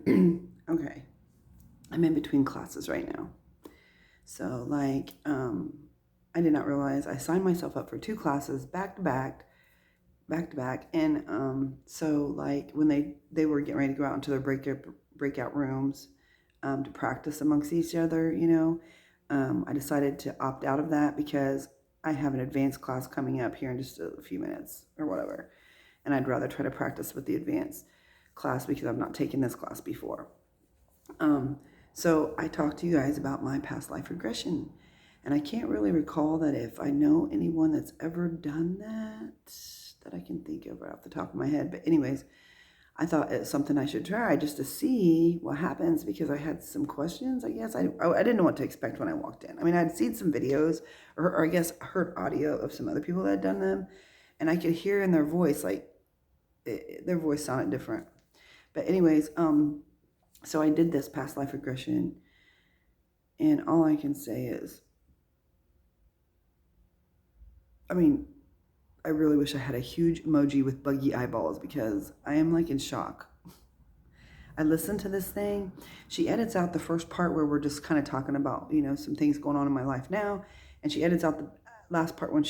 Okay, I'm in between classes right now. So, like, I did not realize I signed myself up for two classes back to back. And so, like, when they were getting ready to go out into their breakout rooms to practice amongst each other, I decided to opt out of that because I have an advanced class coming up here in just a few minutes or whatever. And I'd rather try to practice with the advanced class because I've not taken this class before. Um, so I talked to you guys about my past life regression. And I can't really recall that if I know anyone that's ever done that I can think of right off the top of my head. But anyways, I thought it's something I should try just to see what happens because I had some questions, I guess. I didn't know what to expect when I walked in. I mean, I'd seen some videos or I guess heard audio of some other people that had done them. And I could hear in their voice, like, their voice sounded different. But anyways, so I did this past life regression, and all I can say is, I mean, I really wish I had a huge emoji with buggy eyeballs because I am like in shock. I listened to this thing. She edits out the first part where we're just kind of talking about, some things going on in my life now. And she edits out the last part when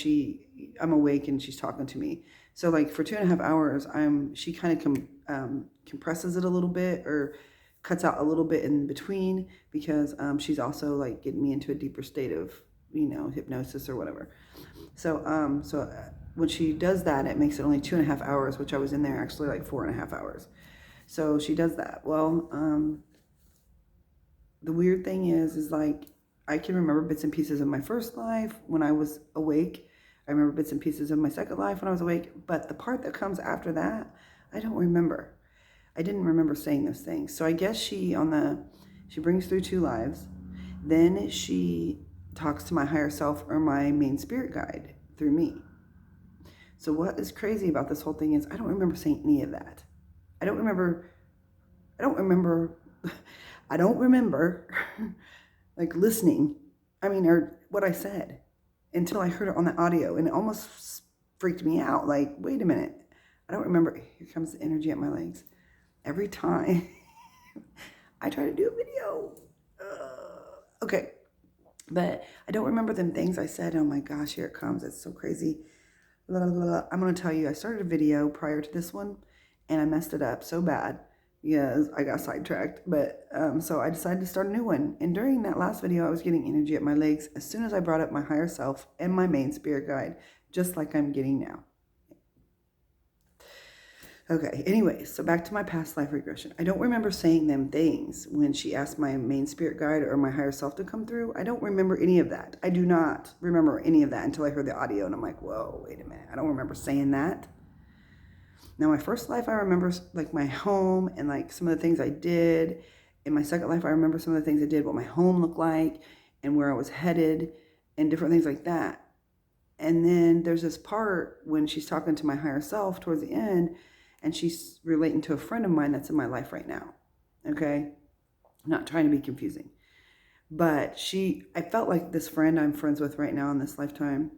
I'm awake and she's talking to me. So like for 2.5 hours, she kind of compresses it a little bit or cuts out a little bit in between because she's also like getting me into a deeper state of, hypnosis or whatever. So, when she does that, it makes it only 2.5 hours, which I was in there actually like 4.5 hours. So she does that. Well, the weird thing is like I can remember bits and pieces of my first life when I was awake. I remember bits and pieces of my second life when I was awake, but the part that comes after that, I don't remember. I didn't remember saying those things. So I guess she brings through two lives. Then she talks to my higher self or my main spirit guide through me. So what is crazy about this whole thing is I don't remember saying any of that. I don't remember I don't remember like listening. Or what I said until I heard it on the audio, and it almost freaked me out. Like, wait a minute. I don't remember. Here comes the energy at my legs. Every time I try to do a video. Okay. But I don't remember them things I said. Oh my gosh, here it comes. It's so crazy. Blah, blah, blah. I'm going to tell you, I started a video prior to this one and I messed it up so bad. Yes, I got sidetracked. But so I decided to start a new one. And during that last video, I was getting energy at my legs as soon as I brought up my higher self and my main spirit guide, just like I'm getting now. Okay, anyway, so back to my past life regression. I don't remember saying them things when she asked my main spirit guide or my higher self to come through. I don't remember any of that. I do not remember any of that until I heard the audio and I'm like, whoa, wait a minute. I don't remember saying that. Now, my first life, I remember like my home and like some of the things I did. In my second life, I remember some of the things I did, what my home looked like and where I was headed and different things like that. And then there's this part when she's talking to my higher self towards the end, and she's relating to a friend of mine that's in my life right now. Okay? I'm not trying to be confusing. But I felt like this friend I'm friends with right now in this lifetime,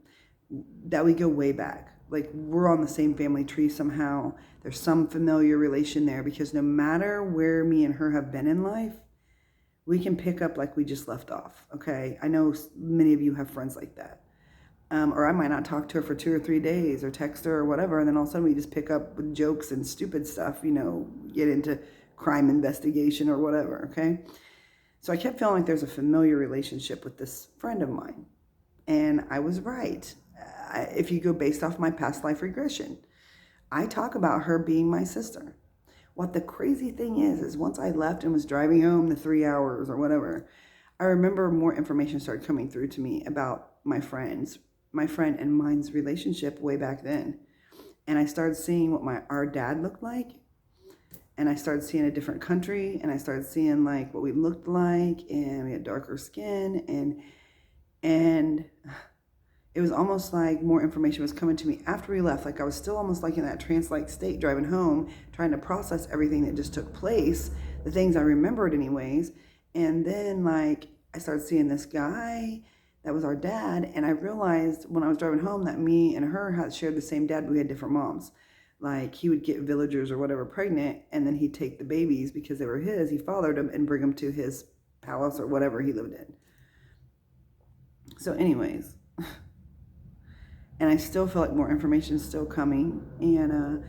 that we go way back. Like we're on the same family tree somehow. There's some familiar relation there because no matter where me and her have been in life, we can pick up like we just left off. Okay? I know many of you have friends like that. Or I might not talk to her for 2 or 3 days or text her or whatever. And then all of a sudden we just pick up with jokes and stupid stuff, get into crime investigation or whatever. Okay. So I kept feeling like there's a familiar relationship with this friend of mine. And I was right. If you go based off my past life regression, I talk about her being my sister. What the crazy thing is once I left and was driving home the 3 hours or whatever, I remember more information started coming through to me about my friend and mine's relationship way back then. And I started seeing what our dad looked like. And I started seeing a different country. And I started seeing like what we looked like. And we had darker skin. And it was almost like more information was coming to me after we left. Like I was still almost like in that trance-like state driving home, trying to process everything that just took place, the things I remembered anyways. And then like I started seeing this guy that was our dad. And I realized when I was driving home that me and her had shared the same dad, but we had different moms. Like he would get villagers or whatever pregnant, and then he'd take the babies because they were his. He fathered them and bring them to his palace or whatever he lived in. So, anyways, and I still feel like more information is still coming. And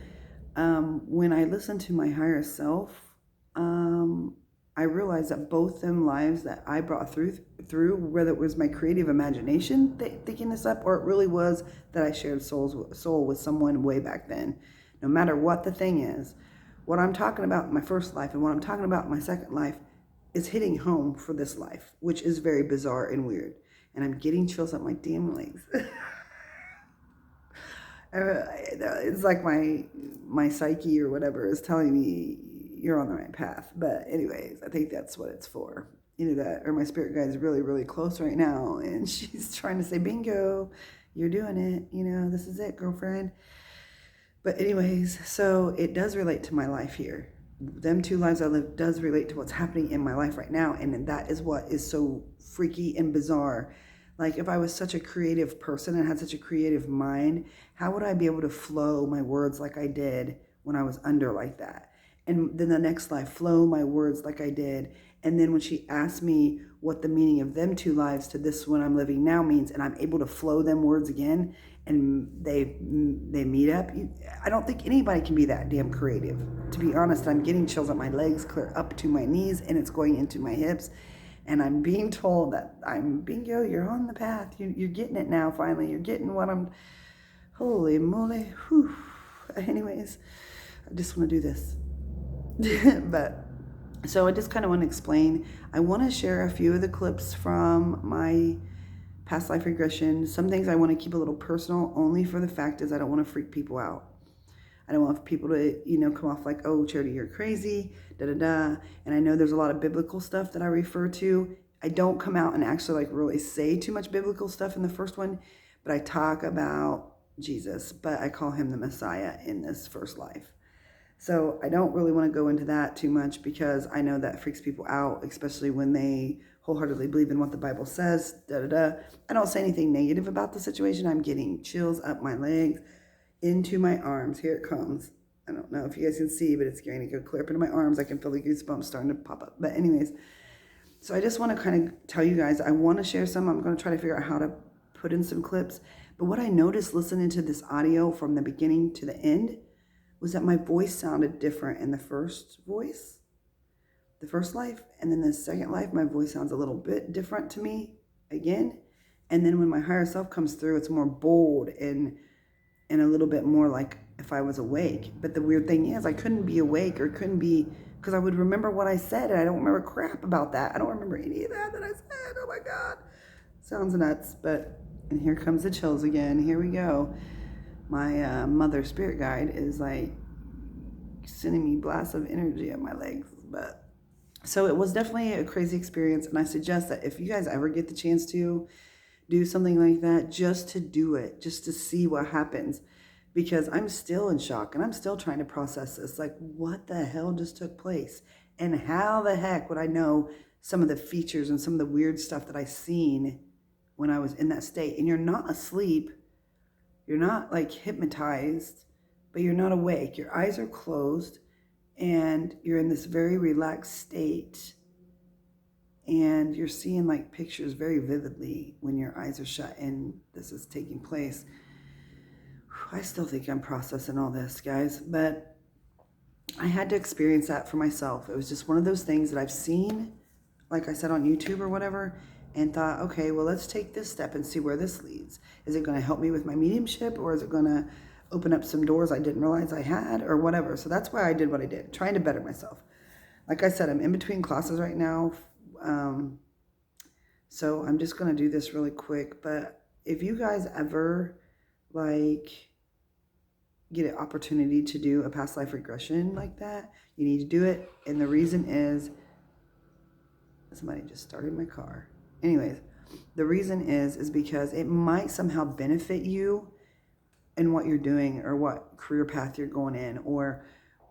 when I listen to my higher self, I realized that both them lives that I brought through, whether it was my creative imagination thinking this up, or it really was that I shared soul with someone way back then. No matter what the thing is, what I'm talking about in my first life and what I'm talking about in my second life is hitting home for this life, which is very bizarre and weird. And I'm getting chills up my damn legs. It's like my psyche or whatever is telling me you're on the right path. But anyways, I think that's what it's for. That, or my spirit guide is really, really close right now, and she's trying to say, bingo, you're doing it. This is it, girlfriend. But anyways, so it does relate to my life here. Them 2 lives I live does relate to what's happening in my life right now. And that is what is so freaky and bizarre. Like, if I was such a creative person and had such a creative mind, how would I be able to flow my words like I did when I was under like that? And then the next life, flow my words like I did. And then when she asked me what the meaning of them 2 lives to this one I'm living now means, and I'm able to flow them words again, and they meet up, I don't think anybody can be that damn creative. To be honest, I'm getting chills up my legs, clear up to my knees, and it's going into my hips. And I'm being told that bingo, you're on the path. You're getting it now, finally. You're getting what I'm, holy moly. Whew. Anyways, I just want to do this. But, so I just kind of want to explain. I want to share a few of the clips from my past life regression. Some things I want to keep a little personal, only for the fact is I don't want to freak people out. I don't want people to, come off like, oh, Charity, you're crazy, da-da-da. And I know there's a lot of biblical stuff that I refer to. I don't come out and actually really say too much biblical stuff in the first one, but I talk about Jesus, but I call him the Messiah in this first life. So I don't really want to go into that too much because I know that freaks people out, especially when they wholeheartedly believe in what the Bible says, da-da-da. I don't say anything negative about the situation. I'm getting chills up my legs, into my arms. Here it comes. I don't know if you guys can see, but it's going to go clear up into my arms. I can feel the goosebumps starting to pop up. But anyways, so I just want to kind of tell you guys, I want to share some. I'm going to try to figure out how to put in some clips. But what I noticed listening to this audio from the beginning to the end was that my voice sounded different in the first life. And then the second life, my voice sounds a little bit different to me again. And then when my higher self comes through, it's more bold and a little bit more like if I was awake. But the weird thing is I couldn't be awake or couldn't be, because I would remember what I said and I don't remember crap about that. I don't remember any of that I said. Oh my God. Sounds nuts. And here comes the chills again. Here we go. My mother spirit guide is like sending me blasts of energy up my legs. But so it was definitely a crazy experience. And I suggest that if you guys ever get the chance to do something like that, just to do it, just to see what happens, because I'm still in shock and I'm still trying to process this. Like, what the hell just took place? And how the heck would I know some of the features and some of the weird stuff that I seen when I was in that state? And you're not asleep. You're not like hypnotized, but you're not awake. Your eyes are closed and you're in this very relaxed state. And you're seeing like pictures very vividly when your eyes are shut and this is taking place. I still think I'm processing all this, guys, but I had to experience that for myself. It was just one of those things that I've seen, like I said, on YouTube or whatever, and thought, okay, well, let's take this step and see where this leads. Is it going to help me with my mediumship, or is it going to open up some doors I didn't realize I had, or whatever? So that's why I did what I did, trying to better myself. Like I said, I'm in between classes right now. So I'm just going to do this really quick. But if you guys ever get an opportunity to do a past life regression like that, you need to do it. And the reason is, somebody just started my car. Anyways, the reason is because it might somehow benefit you in what you're doing or what career path you're going in or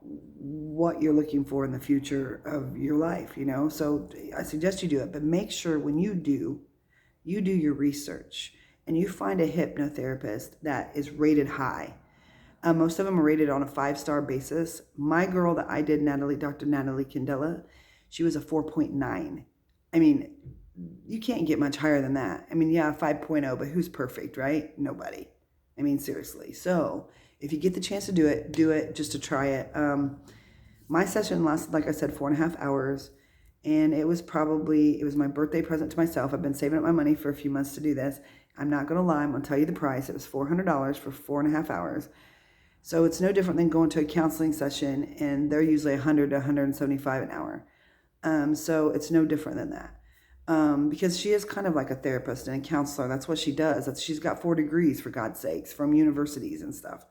what you're looking for in the future of your life, So I suggest you do it, but make sure when you do your research and you find a hypnotherapist that is rated high. Most of them are rated on a 5-star basis. My girl that I did, Dr. Natalie Candela, she was a 4.9. I mean, you can't get much higher than that. I mean, yeah, 5.0, but who's perfect, right? Nobody. I mean, seriously. So if you get the chance to do it just to try it. My session lasted, like I said, 4.5 hours. And it was my birthday present to myself. I've been saving up my money for a few months to do this. I'm not going to lie. I'm going to tell you the price. It was $400 for 4.5 hours. So it's no different than going to a counseling session, and they're usually $100 to $175 an hour. So it's no different than that. Because she is kind of like a therapist and a counselor. That's what she does. She's got 4 degrees, for God's sakes, from universities and stuff.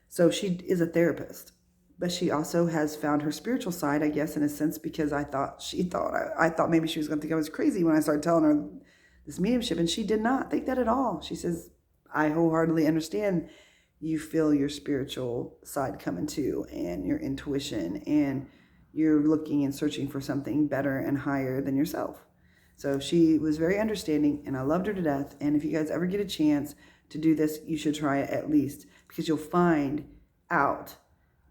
So she is a therapist. But she also has found her spiritual side, I guess, in a sense, because I thought maybe she was going to think I was crazy when I started telling her this mediumship, and she did not think that at all. She says, I wholeheartedly understand you feel your spiritual side coming too, and your intuition, and you're looking and searching for something better and higher than yourself. So she was very understanding, and I loved her to death. And if you guys ever get a chance to do this, you should try it at least, because you'll find out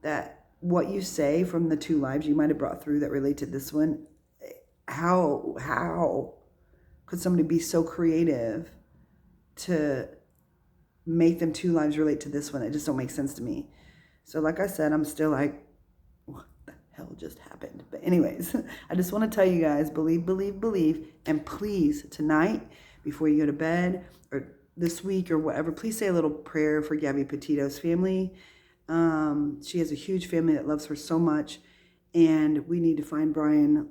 that what you say from the 2 lives you might have brought through that relate to this one, how could somebody be so creative to make them 2 lives relate to this one? It just don't make sense to me. So like I said, I'm still like, what the hell just happened? But anyways, I just want to tell you guys, believe, believe, believe. And please, tonight, before you go to bed, or this week or whatever, please say a little prayer for Gabby Petito's family. She has a huge family that loves her so much, and we need to find Brian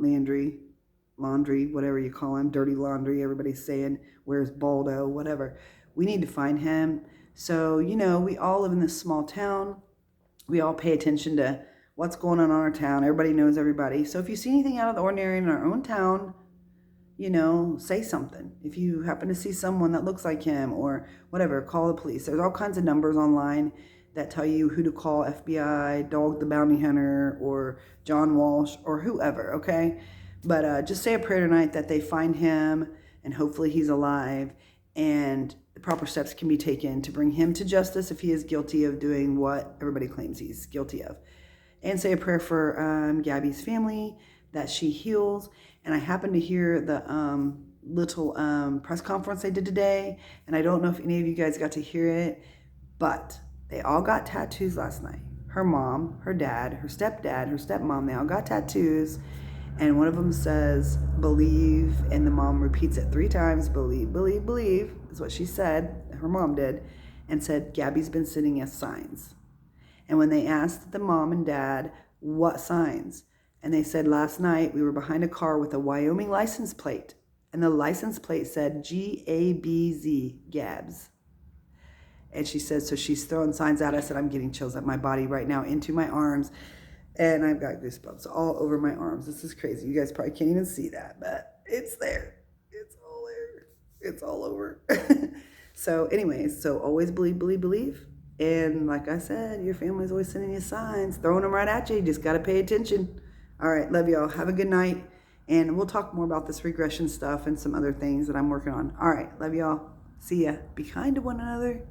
Laundry, whatever you call him, Dirty Laundry, everybody's saying, where's Baldo, whatever. We need to find him. So, we all live in this small town. We all pay attention to what's going on in our town. Everybody knows everybody. So if you see anything out of the ordinary in our own town, say something. If you happen to see someone that looks like him or whatever, call the police. There's all kinds of numbers online that tell you who to call, FBI, Dog the Bounty Hunter, or John Walsh, or whoever, okay? But just say a prayer tonight that they find him, and hopefully he's alive, and the proper steps can be taken to bring him to justice if he is guilty of doing what everybody claims he's guilty of. And say a prayer for Gabby's family, that she heals. And I happened to hear the little press conference they did today, and I don't know if any of you guys got to hear it, but they all got tattoos last night. Her mom, her dad, her stepdad, her stepmom, they all got tattoos. And one of them says, believe, and the mom repeats it 3 times, believe, believe, believe, is what she said, her mom did, and said, Gabby's been sending us signs. And when they asked the mom and dad, what signs? And they said, last night we were behind a car with a Wyoming license plate, and the license plate said G-A-B-Z, Gabs. And she said, so she's throwing signs at us, and I'm getting chills up my body right now into my arms. And I've got goosebumps all over my arms. This is crazy. You guys probably can't even see that, but it's there. It's all there. It's all over. So anyways, so always believe, believe, believe. And like I said, your family's always sending you signs, throwing them right at you. You just got to pay attention. All right. Love y'all. Have a good night. And we'll talk more about this regression stuff and some other things that I'm working on. All right. Love y'all. See ya. Be kind to one another.